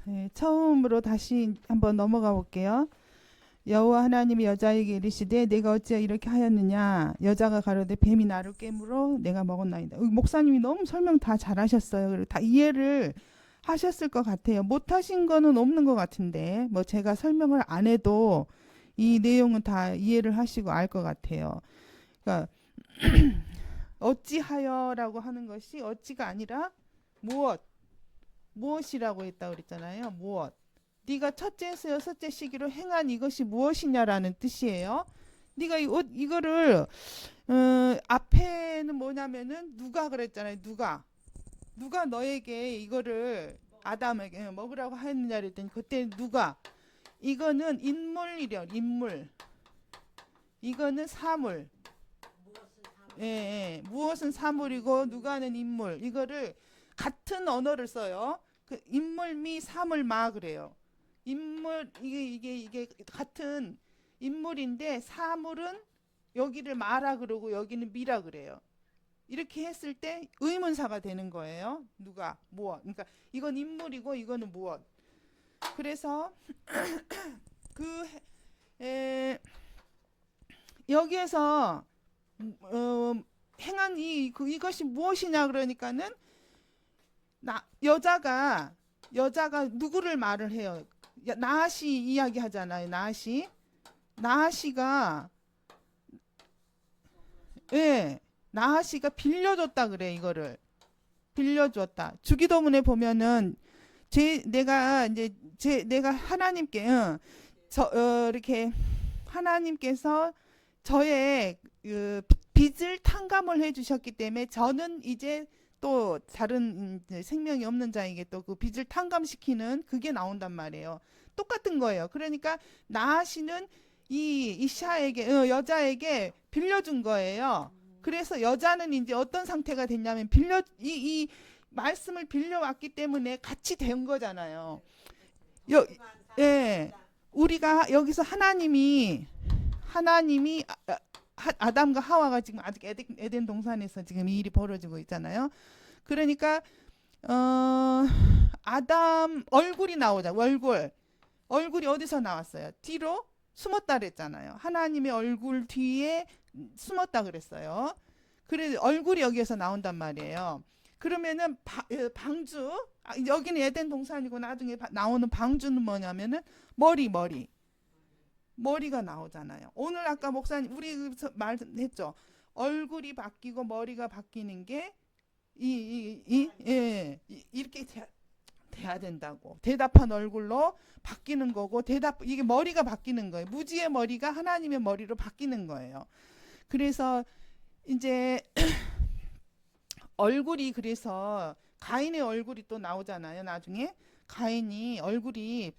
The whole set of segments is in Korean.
네, 처음으로 다시 한번 넘어가 볼게요. 여호와 하나님이 여자에게 이르시되 내가 어찌 이렇게 하였느냐. 여자가 가로되 뱀이 나를 깨물어 내가 먹었나이다. 목사님이 너무 설명 다 잘하셨어요. 그리고 다 이해를 하셨을 것 같아요. 못하신 거는 없는 것 같은데 뭐 제가 설명을 안 해도 이 내용은 다 이해를 하시고 알 것 같아요. 그러니까 어찌하여라고 하는 것이 어찌가 아니라 무엇이라고 했다고 그랬잖아요. 무엇. 네가 첫째에서 여섯째 시기로 행한 이것이 무엇이냐라는 뜻이에요. 네가 이거를 앞에는 뭐냐면은 누가 그랬잖아요. 누가 너에게 이거를 아담에게 먹으라고 하였느냐 그랬더니 그때 누가 이거는 인물이려 인물. 이거는 사물. 예, 예. 무엇은 사물이고 누가는 인물. 이거를 같은 언어를 써요. 그 인물 미 사물 마 그래요. 인물 이게 같은 인물인데 사물은 여기를 마라 그러고 여기는 미라 그래요. 이렇게 했을 때 의문사가 되는 거예요. 누가 무엇. 그러니까 이건 인물이고 이거는 무엇. 그래서 그 여기에서 행한 이것이 무엇이냐 그러니까는 여자가 누구를 말을 해요. 나하시 이야기 하잖아요. 나하시가 예, 나하시가 빌려줬다 그래. 이거를 빌려줬다. 주기도문에 보면은 내가 하나님께 이렇게 하나님께서 저의 그 빚을 탕감을 해주셨기 때문에 저는 이제 또 다른 생명이 없는 자에게 또 그 빚을 탕감시키는 그게 나온단 말이에요. 똑같은 거예요. 그러니까 나하시는 이 이샤에게 여자에게 빌려준 거예요. 그래서 여자는 이제 어떤 상태가 됐냐면 이 말씀을 빌려왔기 때문에 같이 된 거잖아요. 여, 예, 우리가 여기서 하나님이 아담과 하와가 지금 아직 에덴 동산에서 지금 이 일이 벌어지고 있잖아요. 그러니까 아담 얼굴이 나오자. 얼굴이 어디서 나왔어요? 뒤로 숨었다 그랬잖아요. 하나님의 얼굴 뒤에 숨었다 그랬어요. 그래 얼굴이 여기에서 나온단 말이에요. 그러면은 방주 여기는 에덴 동산이고 나중에 나오는 방주는 뭐냐면은 머리가 나오잖아요. 오늘 아까 목사님 우리 말했죠. 얼굴이 바뀌고 머리가 바뀌는 게 이렇게 돼야 된다고. 대답한 얼굴로 바뀌는 거고 이게 머리가 바뀌는 거예요. 무지의 머리가 하나님의 머리로 바뀌는 거예요. 그래서 이제 얼굴이 그래서 가인의 얼굴이 또 나오잖아요. 나중에 가인이 얼굴이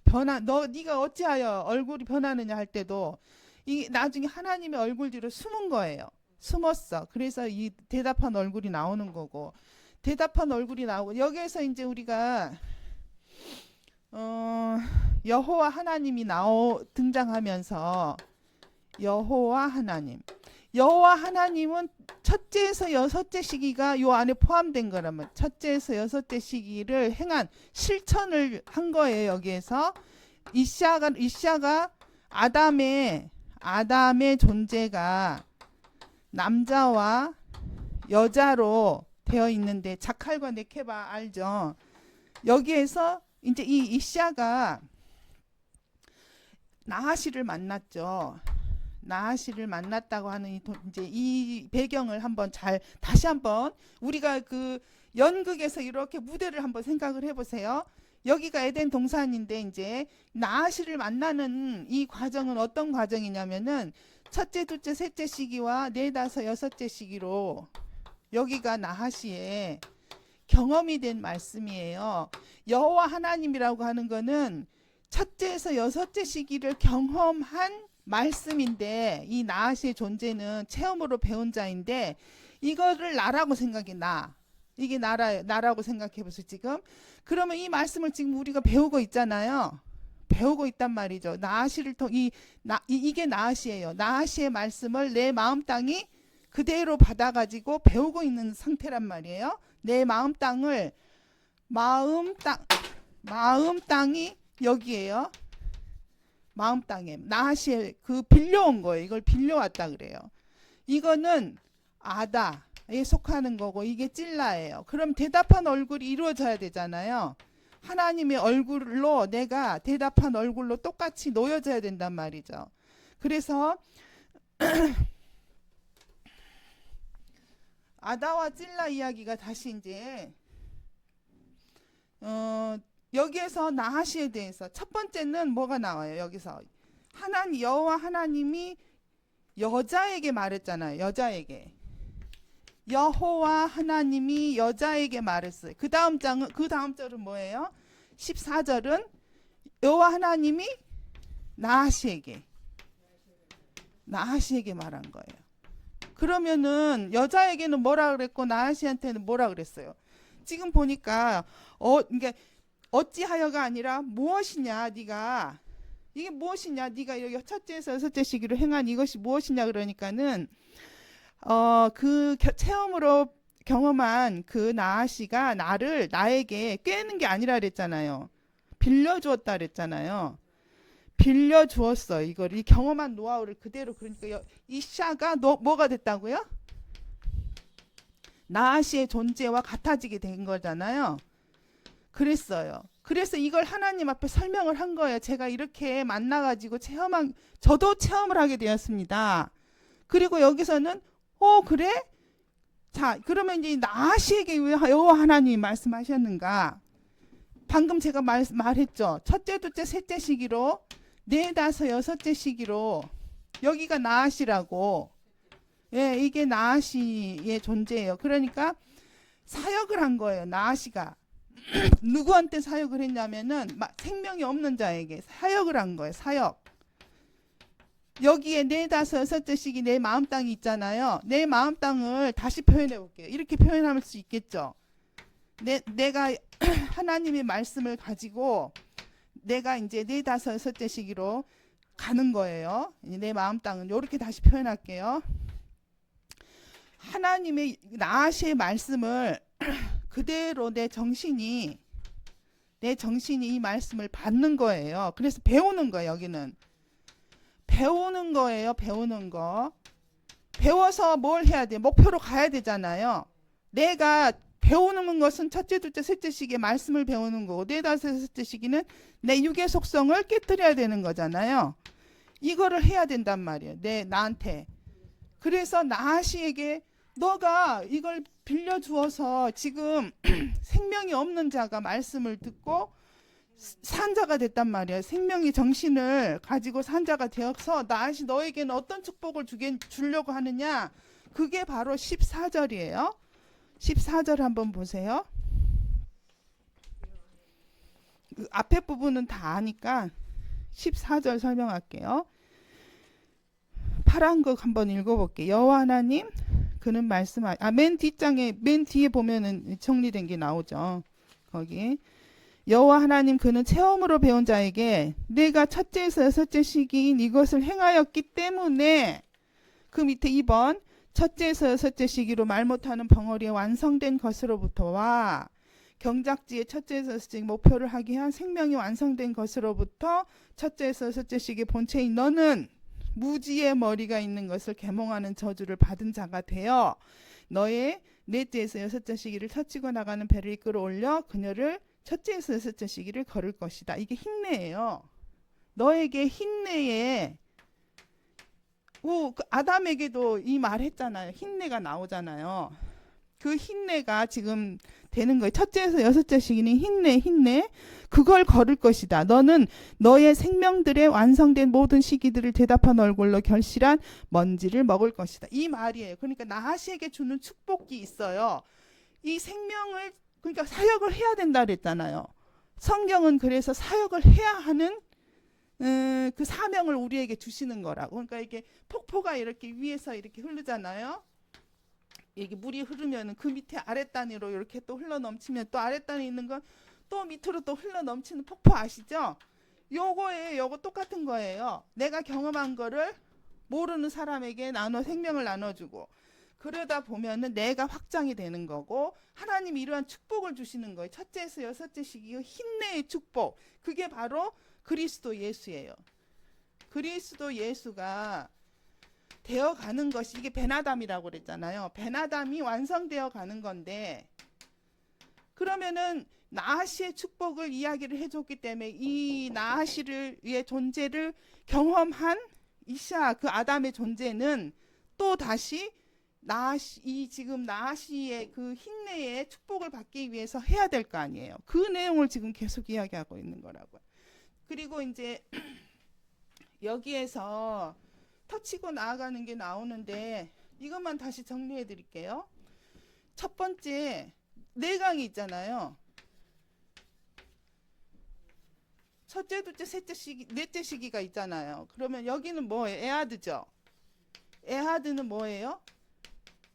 네가 어찌하여 얼굴이 변하느냐 할 때도 이 나중에 하나님의 얼굴 뒤로 숨은 거예요. 숨었어. 그래서 이 대답한 얼굴이 나오는 거고 대답한 얼굴이 나오고 여기에서 이제 우리가 여호와 하나님이 등장하면서 여호와 하나님은 첫째에서 여섯째 시기가 요 안에 포함된 거라면 첫째에서 여섯째 시기를 행한 실천을 한 거예요. 여기에서 이샤가 아담의 존재가 남자와 여자로 되어 있는데 자칼과 네케바 알죠? 여기에서 이제 이 이샤가 나하시를 만났죠. 나하시를 만났다고 하는 이제 이 배경을 다시 한번 우리가 그 연극에서 이렇게 무대를 한번 생각을 해보세요. 여기가 에덴 동산인데 이제 나하시를 만나는 이 과정은 어떤 과정이냐면은 첫째, 둘째, 셋째 시기와 넷, 다섯, 여섯째 시기로 여기가 나하시의 경험이 된 말씀이에요. 여호와 하나님이라고 하는 거는 첫째에서 여섯째 시기를 경험한 말씀인데 이 나하시의 존재는 체험으로 배운 자인데 이거를 나라고 생각해 이게 나라고 생각해 보세요. 지금 그러면 이 말씀을 지금 우리가 배우고 있잖아요. 배우고 있단 말이죠. 나하시를 이게 나하시예요. 나하시의 말씀을 내 마음 땅이 그대로 받아가지고 배우고 있는 상태란 말이에요. 내 마음 땅을 마음 땅이 여기에요. 마음 땅에 나하시에 그 빌려온 거예요. 이걸 빌려왔다 그래요. 이거는 아다에 속하는 거고 이게 찔라예요. 그럼 대답한 얼굴이 이루어져야 되잖아요. 하나님의 얼굴로 내가 대답한 얼굴로 똑같이 놓여져야 된단 말이죠. 그래서 아다와 찔라 이야기가 다시 이제 여기에서 나하시에 대해서 첫 번째는 뭐가 나와요? 여기서 하나님 여호와 하나님이 여자에게 말했잖아요. 여자에게 여호와 하나님이 여자에게 말했어요. 그 다음 절은 뭐예요? 14절은 여호와 하나님이 나하시에게 말한 거예요. 그러면은 여자에게는 뭐라 그랬고 나하시한테는 뭐라 그랬어요? 지금 보니까 그러니까 어찌하여가 아니라 무엇이냐 네가 이게 무엇이냐 네가 여기 첫째에서 여섯째 시기로 행한 이것이 무엇이냐 그러니까는 그 체험으로 경험한 그 나아씨가 나에게 꿰는 게 아니라 그랬잖아요. 빌려주었다 그랬잖아요. 빌려주었어. 이걸 이 경험한 노하우를 그대로 그러니까 이 샤가 뭐가 됐다고요? 나아씨의 존재와 같아지게 된 거잖아요. 그랬어요. 그래서 이걸 하나님 앞에 설명을 한 거예요. 제가 이렇게 만나가지고 저도 체험을 하게 되었습니다. 그리고 여기서는 그래? 자, 그러면 이제 나아시에게 왜 여호와 하나님이 말씀하셨는가? 방금 제가 말했죠. 첫째, 둘째, 셋째 시기로 네, 다섯, 여섯째 시기로 여기가 나아시라고. 예, 이게 나아시의 존재예요. 그러니까 사역을 한 거예요. 나아시가. 누구한테 사역을 했냐면은 생명이 없는 자에게 사역을 한 거예요. 사역. 여기에 네, 다섯, 여섯째 시기 내 마음 땅이 있잖아요. 내 마음 땅을 다시 표현해 볼게요. 이렇게 표현할 수 있겠죠. 내가 하나님의 말씀을 가지고 내가 이제 네, 다섯, 여섯째 시기로 가는 거예요. 내 마음 땅은 이렇게 다시 표현할게요. 하나님의 나아시의 말씀을 그대로 내 정신이 이 말씀을 받는 거예요. 그래서 배우는 거예요. 여기는 배우는 거예요. 배우는 거. 배워서 뭘 해야 돼? 목표로 가야 되잖아요. 내가 배우는 것은 첫째, 둘째, 셋째 시기에 말씀을 배우는 거고 네, 다섯, 여섯째 시기는 내 육의 속성을 깨뜨려야 되는 거잖아요. 이거를 해야 된단 말이에요. 나한테. 그래서 나하시에게 너가 이걸 빌려주어서 지금 생명이 없는 자가 말씀을 듣고 산 자가 됐단 말이에요. 생명의 정신을 가지고 산 자가 되어서 나하시 너에게는 어떤 축복을 주려고 하느냐. 그게 바로 14절이에요. 14절 한번 보세요. 그 앞에 부분은 다 아니까 14절 설명할게요. 파란 거 한번 읽어볼게요. 여호와 하나님 그는 맨 뒷장에 맨 뒤에 보면은 정리된 게 나오죠. 거기 여호와 하나님 그는 체험으로 배운 자에게 내가 첫째에서 여섯째 시기인 이것을 행하였기 때문에 그 밑에 2번 첫째에서 여섯째 시기로 말 못하는 벙어리에 완성된 것으로부터와 경작지의 첫째에서 여섯째 목표를 하기 위한 생명이 완성된 것으로부터 첫째에서 여섯째 시기 본체인 너는 무지의 머리가 있는 것을 계몽하는 저주를 받은 자가 되어 너의 넷째에서 여섯째 시기를 터치고 나가는 배를 이끌어 올려 그녀를 첫째에서 여섯째 시기를 걸을 것이다. 이게 흰내예요. 너에게 흰내에 그 아담에게도 이 말 했잖아요. 흰내가 나오잖아요. 그 흰내가 지금 되는 거예요. 첫째에서 여섯째 시기는 흰내 그걸 걸을 것이다. 너는 너의 생명들의 완성된 모든 시기들을 대답한 얼굴로 결실한 먼지를 먹을 것이다. 이 말이에요. 그러니까 나하시에게 주는 축복이 있어요. 이 생명을 그러니까 사역을 해야 된다 그랬잖아요. 성경은 그래서 사역을 해야 하는 그 사명을 우리에게 주시는 거라고. 그러니까 이게 폭포가 이렇게 위에서 이렇게 흐르잖아요. 이게 물이 흐르면 그 밑에 아랫단으로 이렇게 또 흘러 넘치면 또 아랫단에 있는 건 또 밑으로 또 흘러 넘치는 폭포 아시죠? 요거 똑같은 거예요. 내가 경험한 거를 모르는 사람에게 생명을 나눠주고 그러다 보면은 내가 확장이 되는 거고 하나님이 이러한 축복을 주시는 거예요. 첫째에서 여섯째 시기 힘내의 축복. 그게 바로 그리스도 예수예요. 그리스도 예수가 되어 가는 것이 이게 베나담이라고 그랬잖아요. 베나담이 완성되어 가는 건데 그러면은 나하시의 축복을 이야기를 해줬기 때문에 이 나하시의 존재를 경험한 이샤 그 아담의 존재는 또 다시 이 지금 나하시의 그 힘내의 축복을 받기 위해서 해야 될 거 아니에요. 그 내용을 지금 계속 이야기하고 있는 거라고요. 그리고 이제 여기에서 터치고 나아가는 게 나오는데 이것만 다시 정리해 드릴게요. 첫 번째 내강이 있잖아요. 첫째, 둘째, 셋째 시기, 넷째 시기가 있잖아요. 그러면 여기는 뭐예요? 에하드죠. 에하드는 뭐예요?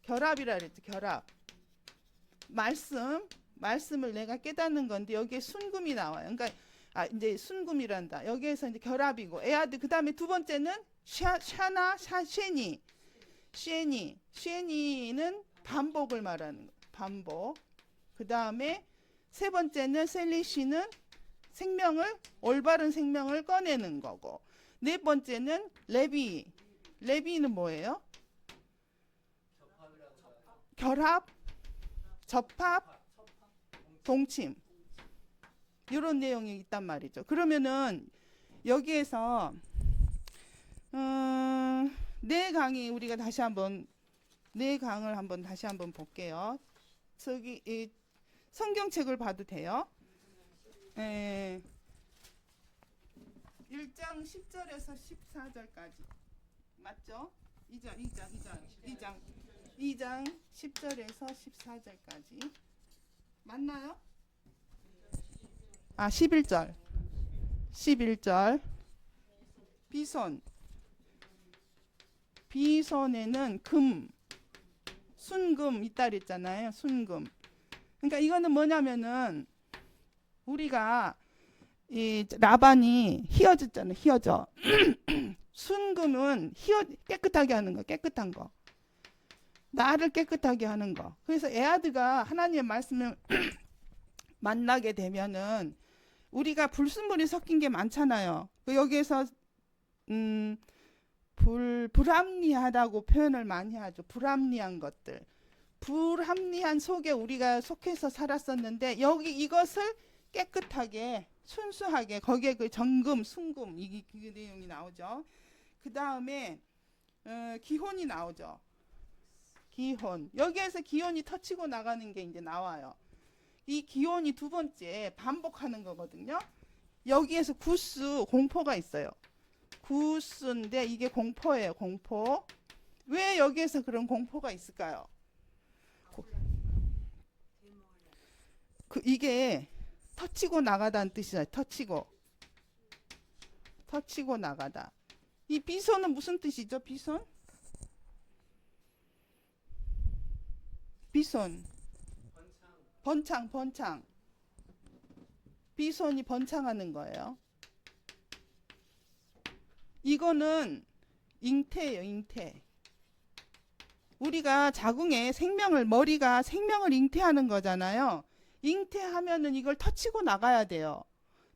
결합이라 그랬죠. 결합. 말씀을 내가 깨닫는 건데 여기에 순금이 나와요. 그러니까 이제 순금이란다. 여기에서 이제 결합이고 에하드 그다음에 두 번째는 샤나 쉐니는 반복을 말하는 거. 반복. 그다음에 세 번째는 셀리시는 올바른 생명을 꺼내는 거고. 네 번째는 레비는 뭐예요? 결합, 접합, 동침. 이런 내용이 있단 말이죠. 그러면은 여기에서 네 강의 우리가 다시 한번 네 강을 다시 한번 볼게요. 저기 성경책을 봐도 돼요. 1장 10절에서 14절까지 맞죠? 2장 10절에서 14절까지 맞나요? 11절 비손에는 순금 있다 그랬잖아요. 순금. 그러니까 이거는 뭐냐면은 우리가 이 라반이 휘어졌잖아요. 휘어져. 순금은 깨끗하게 하는 거, 깨끗한 거. 나를 깨끗하게 하는 거. 그래서 에하드가 하나님의 말씀을 만나게 되면은 우리가 불순물이 섞인 게 많잖아요. 여기에서 불합리하다고 표현을 많이 하죠. 불합리한 것들. 불합리한 속에 우리가 속해서 살았었는데 여기 이것을 깨끗하게 순수하게 거기에 그 정금, 순금 이 내용이 나오죠. 그 다음에 기혼이 나오죠. 기혼. 여기에서 기혼이 터치고 나가는 게 이제 나와요. 이 기혼이 두 번째 반복하는 거거든요. 여기에서 구스 공포가 있어요. 구스인데 이게 공포예요. 공포. 왜 여기에서 그런 공포가 있을까요? 이게 터치고 나가다는 뜻이잖아요. 터치고 나가다. 이 비손은 무슨 뜻이죠? 비손? 번창. 비손이 번창하는 거예요. 이거는 잉태예요. 잉태. 우리가 자궁에 머리가 생명을 잉태하는 거잖아요. 잉태하면은 이걸 터치고 나가야 돼요.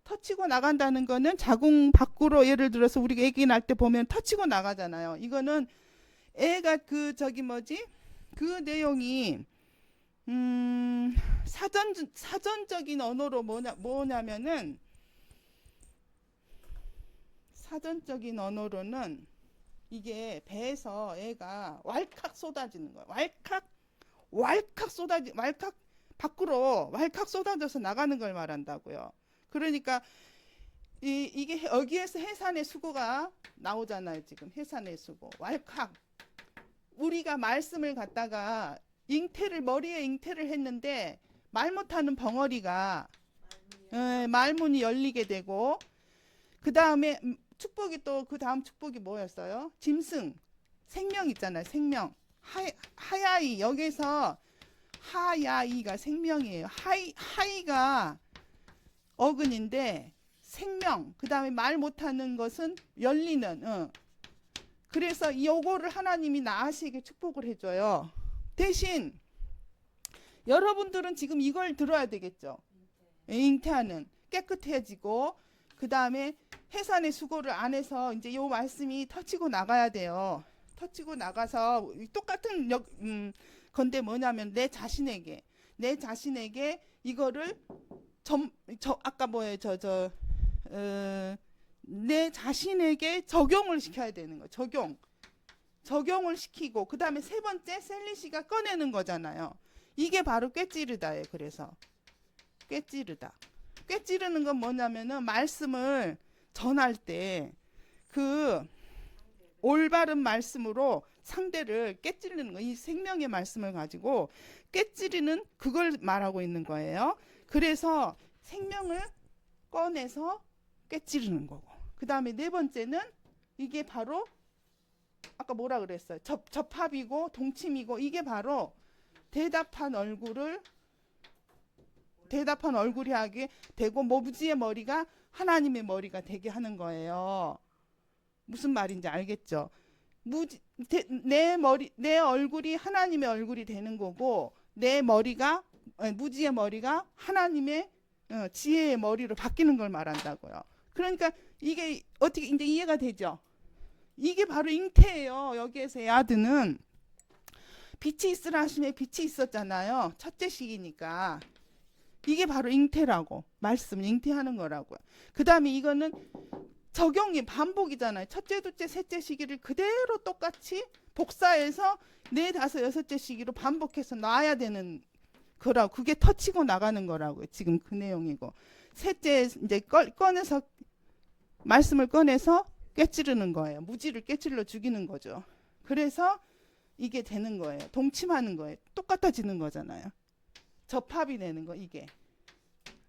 터치고 나간다는 거는 자궁 밖으로 예를 들어서 우리가 아기 날 때 보면 터치고 나가잖아요. 이거는 애가 그 내용이 사전적인 언어로 뭐냐면은 사전적인 언어로는 이게 배에서 애가 왈칵 쏟아지는 거예요. 왈칵 밖으로 왈칵 쏟아져서 나가는 걸 말한다고요. 그러니까 이게 여기에서 해산의 수고가 나오잖아요. 지금 해산의 수고. 왈칵. 우리가 말씀을 갖다가 머리에 잉태를 했는데 말 못하는 벙어리가 말문이 열리게 되고 그 다음에 축복이 또 그 다음 축복이 뭐였어요? 짐승. 생명 있잖아요. 생명. 하야이. 여기서 하야이가 생명이에요. 하이가 어근인데 생명. 그 다음에 말 못하는 것은 열리는. 그래서 요거를 하나님이 나하시에게 축복을 해줘요. 대신 여러분들은 지금 이걸 들어야 되겠죠. 잉태하는 깨끗해지고 그 다음에 해산의 수고를 안 해서 이제 요 말씀이 터치고 나가야 돼요. 터치고 나가서 똑같은 건데 뭐냐면 내 자신에게 이거를 아까 뭐예요 내 자신에게 적용을 시켜야 되는 거. 적용을 시키고 그 다음에 세 번째 셀리시가 꺼내는 거잖아요. 이게 바로 꿰찌르다예요. 그래서 꿰찌르는 건 뭐냐면은 말씀을 전할 때 그 올바른 말씀으로 상대를 꿰찌르는 거. 이 생명의 말씀을 가지고 꿰찌르는 그걸 말하고 있는 거예요. 그래서 생명을 꺼내서 꿰찌르는 거고. 그 다음에 네 번째는 이게 바로 아까 뭐라 그랬어요? 접합이고 동침이고 이게 바로 대답한 얼굴이 하게 되고 무지의 머리가 하나님의 머리가 되게 하는 거예요. 무슨 말인지 알겠죠? 내 얼굴이 하나님의 얼굴이 되는 거고 내 머리가 무지의 머리가 하나님의 지혜의 머리로 바뀌는 걸 말한다고요. 그러니까 이게 어떻게 이제 이해가 되죠? 이게 바로 잉태예요. 여기에서 야드는 빛이 있으라 하심에 빛이 있었잖아요. 첫째 시기니까. 이게 바로 잉태라고. 말씀 잉태하는 거라고요. 그 다음에 이거는 적용이 반복이잖아요. 첫째, 둘째, 셋째 시기를 그대로 똑같이 복사해서 네, 다섯, 여섯째 시기로 반복해서 놔야 되는 거라고. 그게 터치고 나가는 거라고요. 지금 그 내용이고. 셋째 이제 꺼내서 말씀을 꺼내서 꿰찌르는 거예요. 무지를 꿰찔러 죽이는 거죠. 그래서 이게 되는 거예요. 동침하는 거예요. 똑같아지는 거잖아요. 접합이 되는 거 이게.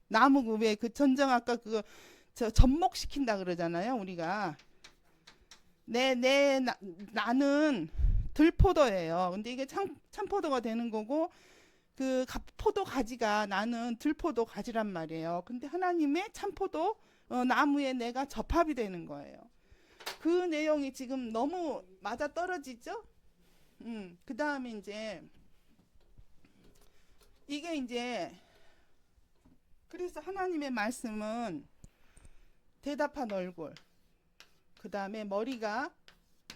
나무 왜 그 전정 아까 그거 접목시킨다 그러잖아요. 우리가 나는 들포도예요. 근데 이게 참포도가 되는 거고 그 포도 가지가 나는 들포도 가지란 말이에요. 근데 하나님의 참포도 나무에 내가 접합이 되는 거예요. 그 내용이 지금 너무 맞아 떨어지죠? 그 다음에 이제 이게 이제 그래서 하나님의 말씀은 대답한 얼굴, 그 다음에 머리가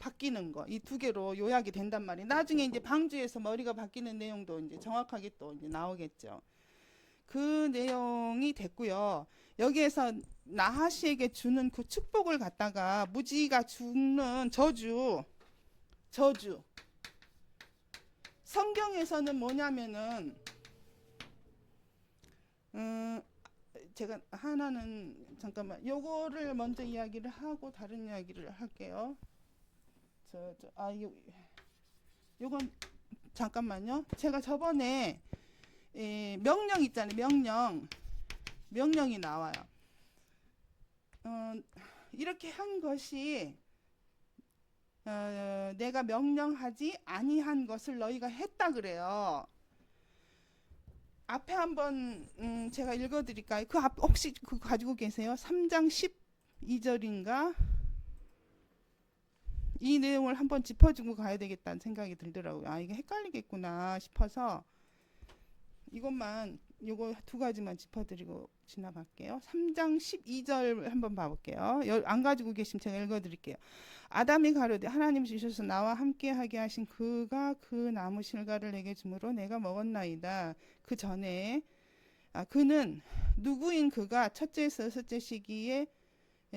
바뀌는 거, 이 두 개로 요약이 된단 말이에요. 나중에 이제 방주에서 머리가 바뀌는 내용도 이제 정확하게 또 이제 나오겠죠. 그 내용이 됐고요. 여기에서 나하시에게 주는 그 축복을 갖다가 무지가 죽는 저주. 성경에서는 뭐냐면은 제가 하나는 잠깐만 요거를 먼저 이야기를 하고 다른 이야기를 할게요. 요건 잠깐만요. 제가 저번에 명령 있잖아요. 명령이 나와요. 이렇게 한 것이 내가 명령하지 아니한 것을 너희가 했다 그래요. 앞에 한번 제가 읽어드릴까요? 그 앞 혹시 그거 가지고 계세요? 3장 12절인가? 이 내용을 한번 짚어주고 가야 되겠다는 생각이 들더라고요. 아 이게 헷갈리겠구나 싶어서 이것만 요거 두 가지만 짚어드리고 지나갈게요. 3장 12절 한번 봐볼게요. 안 가지고 계시면 제가 읽어드릴게요. 아담이 가로되 하나님 주셔서 나와 함께하게 하신 그가 그 나무 실과를 내게 주므로 내가 먹었나이다. 그 전에 그는 누구인 그가 첫째에서 여섯째 시기에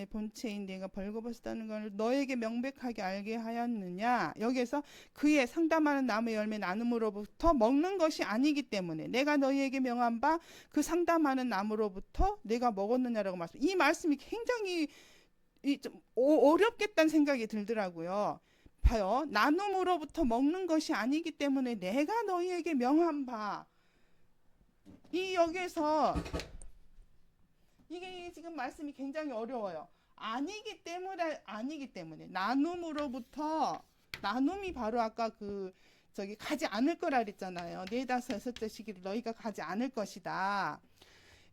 본체인 내가 벌거벗었다는 걸 너에게 명백하게 알게 하였느냐. 여기에서 그의 상담하는 나무의 열매 나눔으로부터 먹는 것이 아니기 때문에 내가 너희에게 명한 바 그 상담하는 나무로부터 내가 먹었느냐라고 말씀. 이 말씀이 굉장히 좀 어렵겠다는 생각이 들더라고요. 봐요. 나눔으로부터 먹는 것이 아니기 때문에 내가 너희에게 명한 바. 이 여기에서 이게 지금 말씀이 굉장히 어려워요. 아니기 때문에 나눔으로부터 나눔이 바로 아까 가지 않을 거라 그랬잖아요. 네 다섯 여섯째 시기를 너희가 가지 않을 것이다.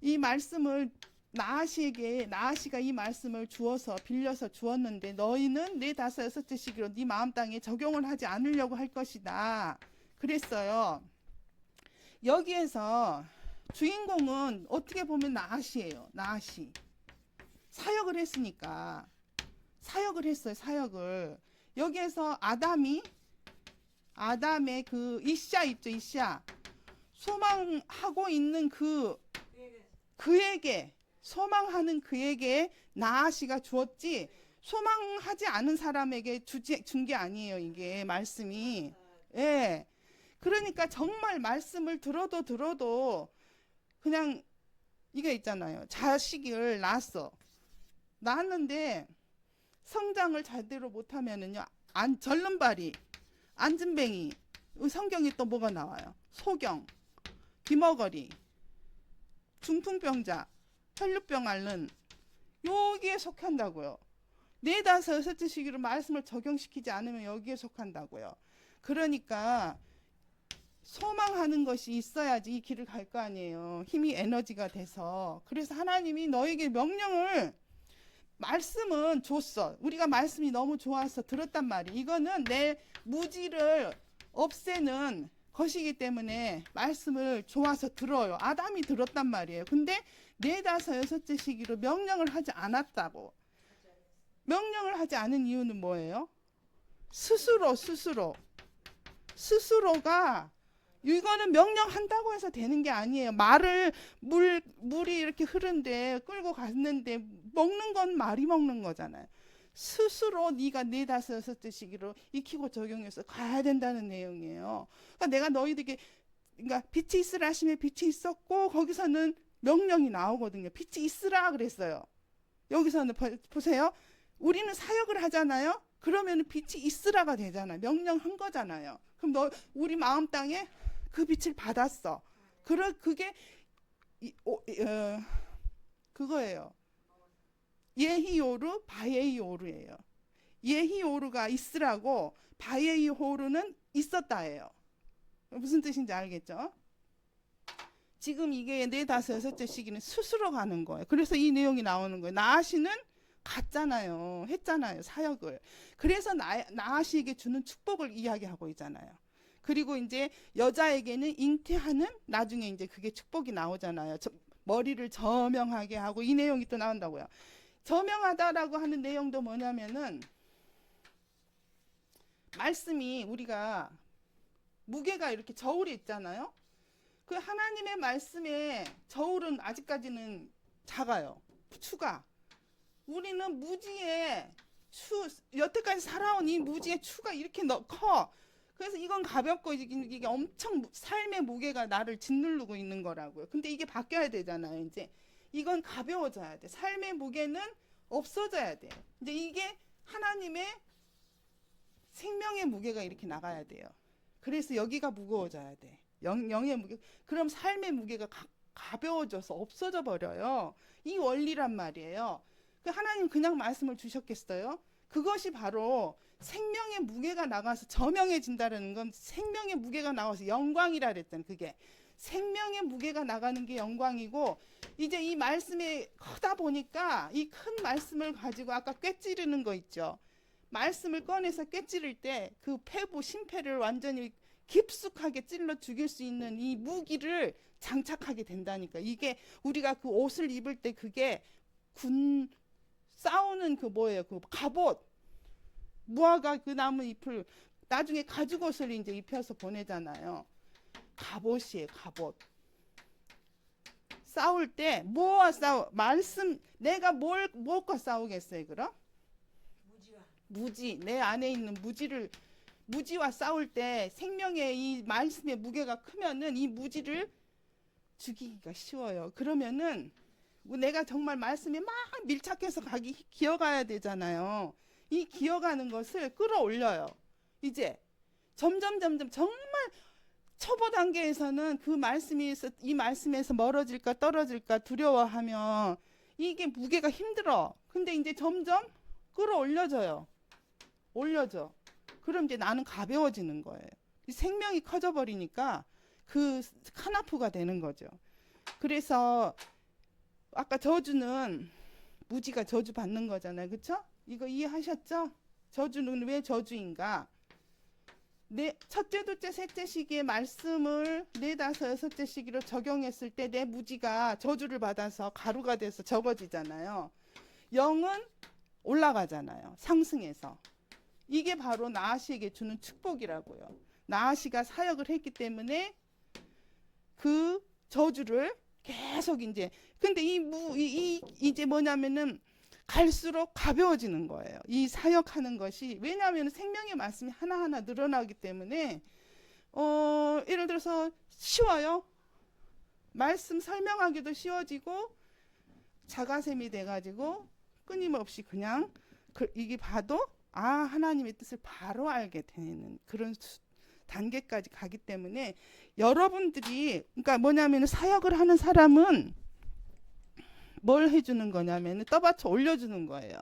이 말씀을 나아시가 이 말씀을 빌려서 주었는데 너희는 네 다섯 여섯째 시기로 네 마음 땅에 적용을 하지 않으려고 할 것이다. 그랬어요. 여기에서 주인공은 어떻게 보면 나아시예요. 나아시. 사역을 했으니까. 사역을 했어요. 사역을. 여기에서 아담의 그 이샤 있죠. 이샤. 소망하고 있는 그에게 소망하는 그에게 나아시가 주었지 소망하지 않은 사람에게 준 게 아니에요. 이게 말씀이. 예. 그러니까 정말 말씀을 들어도 그냥 이게 있잖아요. 자식을 낳았는데 성장을 제대로 못하면은요. 절름발이, 안진뱅이, 성경에 또 뭐가 나와요? 소경, 귀머거리, 중풍병자, 혈류병 앓는 여기에 속한다고요. 4, 5, 6째 시기로 말씀을 적용시키지 않으면 여기에 속한다고요. 그러니까 소망하는 것이 있어야지 이 길을 갈 거 아니에요. 힘이 에너지가 돼서. 그래서 하나님이 너에게 말씀은 줬어. 우리가 말씀이 너무 좋아서 들었단 말이에요. 이거는 내 무지를 없애는 것이기 때문에 말씀을 좋아서 들어요. 아담이 들었단 말이에요. 근데 4, 5, 6째 시기로 명령을 하지 않았다고. 명령을 하지 않은 이유는 뭐예요? 스스로가 이거는 명령한다고 해서 되는 게 아니에요. 물이 이렇게 흐른데 끌고 갔는데 먹는 건 말이 먹는 거잖아요. 스스로 네가 4, 5, 6째 시기로 익히고 적용해서 가야 된다는 내용이에요. 그러니까 내가 너희들에게 그러니까 빛이 있으라 하시면 빛이 있었고 거기서는 명령이 나오거든요. 빛이 있으라 그랬어요. 여기서는 보세요. 우리는 사역을 하잖아요. 그러면 빛이 있으라가 되잖아요. 명령한 거잖아요. 그럼 우리 마음 땅에 그 빛을 받았어. 그게 그거예요. 예히오르 바예이오르예요. 예히오르가 있으라고 바예이오르는 있었다예요. 무슨 뜻인지 알겠죠? 지금 이게 4, 5, 6째 시기는 스스로 가는 거예요. 그래서 이 내용이 나오는 거예요. 나아시는 갔잖아요. 했잖아요. 사역을. 그래서 나아시에게 주는 축복을 이야기하고 있잖아요. 그리고 이제 여자에게는 잉태하는 나중에 이제 그게 축복이 나오잖아요. 머리를 저명하게 하고 이 내용이 또 나온다고요. 저명하다라고 하는 내용도 뭐냐면은 말씀이 우리가 무게가 이렇게 저울이 있잖아요. 그 하나님의 말씀에 저울은 아직까지는 작아요. 추가. 우리는 무지의 여태까지 살아온 이 무지의 추가 이렇게 커. 그래서 이건 가볍고 이게 엄청 삶의 무게가 나를 짓누르고 있는 거라고요. 근데 이게 바뀌어야 되잖아요. 이제 이건 가벼워져야 돼. 삶의 무게는 없어져야 돼. 이제 이게 하나님의 생명의 무게가 이렇게 나가야 돼요. 그래서 여기가 무거워져야 돼. 영의 무게. 그럼 삶의 무게가 가벼워져서 없어져 버려요. 이 원리란 말이에요. 하나님 그냥 말씀을 주셨겠어요? 그것이 바로 생명의 무게가 나가서 저명해진다는 건 생명의 무게가 나가서 영광이라 그랬잖아요. 그게 생명의 무게가 나가는 게 영광이고 이제 이 말씀이 크다 보니까 이 큰 말씀을 가지고 아까 꿰찌르는 거 있죠. 말씀을 꺼내서 꿰찌를 때 그 심폐를 완전히 깊숙하게 찔러 죽일 수 있는 이 무기를 장착하게 된다니까. 이게 우리가 그 옷을 입을 때 그게 싸우는 그 뭐예요? 그 갑옷. 무화과 그 나무 잎을 나중에 가죽옷을 이제 입혀서 보내잖아요. 갑옷이에요, 갑옷. 싸울 때 뭐와 말씀 내가 뭘과 싸우겠어요, 그럼? 무지. 내 안에 있는 무지와 싸울 때 생명의 이 말씀의 무게가 크면은 이 무지를 죽이기가 쉬워요. 그러면은 내가 정말 말씀에 막 밀착해서 기어가야 되잖아요. 이 기어가는 것을 끌어올려요. 이제 점점 정말 초보 단계에서는 이 말씀에서 멀어질까 떨어질까 두려워하면 이게 무게가 힘들어. 근데 이제 점점 끌어올려져요. 올려져. 그럼 이제 나는 가벼워지는 거예요. 생명이 커져 버리니까 그 카나프가 되는 거죠. 그래서 아까 저주는 무지가 저주 받는 거잖아요. 그렇죠? 이거 이해하셨죠? 저주는 왜 저주인가? 내 첫째, 둘째, 셋째 시기의 말씀을 네, 다섯, 여섯째 시기로 적용했을 때 내 무지가 저주를 받아서 가루가 돼서 적어지잖아요. 영은 올라가잖아요. 상승해서. 이게 바로 나아시에게 주는 축복이라고요. 나아시가 사역을 했기 때문에 그 저주를 계속 이제 근데 이제 뭐냐면은 갈수록 가벼워지는 거예요. 이 사역하는 것이 왜냐하면 생명의 말씀이 하나하나 늘어나기 때문에 예를 들어서 쉬워요. 말씀 설명하기도 쉬워지고 자가셈이 돼가지고 끊임없이 그냥 이게 봐도 하나님의 뜻을 바로 알게 되는 그런 단계까지 가기 때문에 여러분들이 그러니까 뭐냐면 사역을 하는 사람은 뭘 해주는 거냐면 떠받쳐 올려주는 거예요.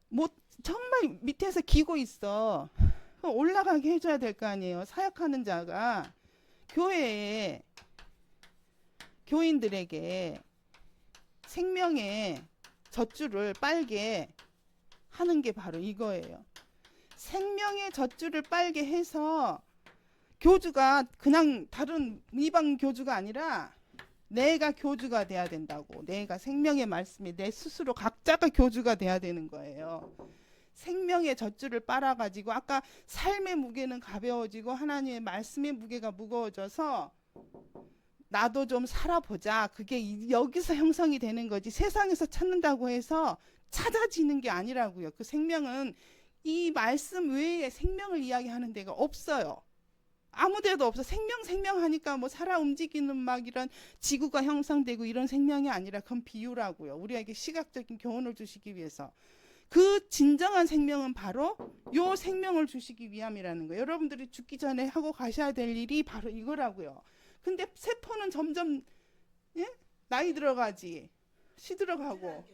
뭐 정말 밑에서 기고 있어. 올라가게 해줘야 될 거 아니에요. 사역하는 자가 교회에 교인들에게 생명의 젖줄을 빨게 하는 게 바로 이거예요. 생명의 젖줄을 빨게 해서 교주가 그냥 다른 이방 교주가 아니라 내가 교주가 돼야 된다고. 내가 생명의 말씀에 내 스스로 각자가 교주가 돼야 되는 거예요. 생명의 젖줄을 빨아가지고 아까 삶의 무게는 가벼워지고 하나님의 말씀의 무게가 무거워져서 나도 좀 살아보자. 그게 여기서 형성이 되는 거지. 세상에서 찾는다고 해서 찾아지는 게 아니라고요. 그 생명은 이 말씀 외에 생명을 이야기하는 데가 없어요. 아무 데도 없어. 생명 하니까 뭐 살아 움직이는 막 이런 지구가 형성되고 이런 생명이 아니라 그건 비유라고요. 우리에게 시각적인 교훈을 주시기 위해서. 그 진정한 생명은 바로 요 생명을 주시기 위함이라는 거예요. 여러분들이 죽기 전에 하고 가셔야 될 일이 바로 이거라고요. 근데 세포는 점점 나이 들어가지. 시들어가고.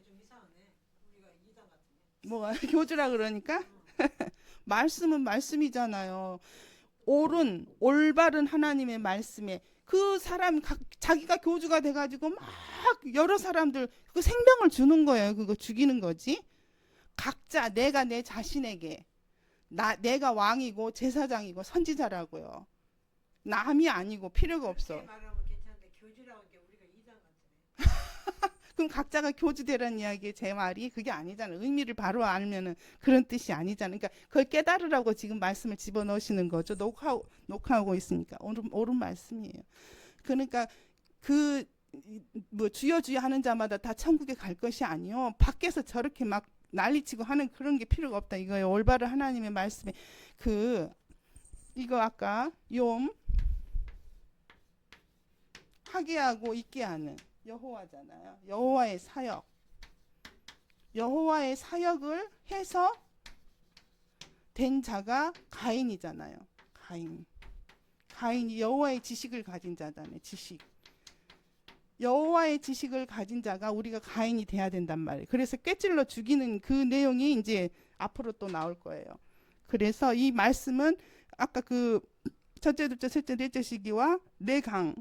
뭐가 교주라 그러니까? 말씀은 말씀이잖아요. 옳은 올바른 하나님의 말씀에 그 사람 자기가 교주가 돼가지고 막 여러 사람들 그 생명을 주는 거예요. 그거 죽이는 거지. 각자 내가 내 자신에게 내가 왕이고 제사장이고 선지자라고요. 남이 아니고 필요가 없어. 그럼 각자가 교주되라는 이야기의 제 말이 그게 아니잖아요. 의미를 바로 알면은 그런 뜻이 아니잖아요. 그러니까 그걸 깨달으라고 지금 말씀을 집어넣으시는 거죠. 녹화하고 있으니까 옳은 말씀이에요. 그러니까 그 뭐 주여 하는 자마다 다 천국에 갈 것이 아니요. 밖에서 저렇게 막 난리치고 하는 그런 게 필요가 없다 이거예요. 올바른 하나님의 말씀에 이거 아까 욤 하게 하고 있게 하는 여호와잖아요. 여호와의 사역. 여호와의 사역을 해서 된 자가 가인이잖아요. 가인이 여호와의 지식을 가진 자잖아요. 지식. 여호와의 지식을 가진 자가 우리가 가인이 돼야 된단 말이에요. 그래서 꿰찔러 죽이는 그 내용이 이제 앞으로 또 나올 거예요. 그래서 이 말씀은 아까 그 첫째, 둘째, 셋째, 넷째 시기와 내강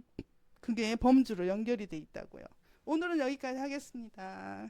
그게 범주로 연결이 돼 있다고요. 오늘은 여기까지 하겠습니다.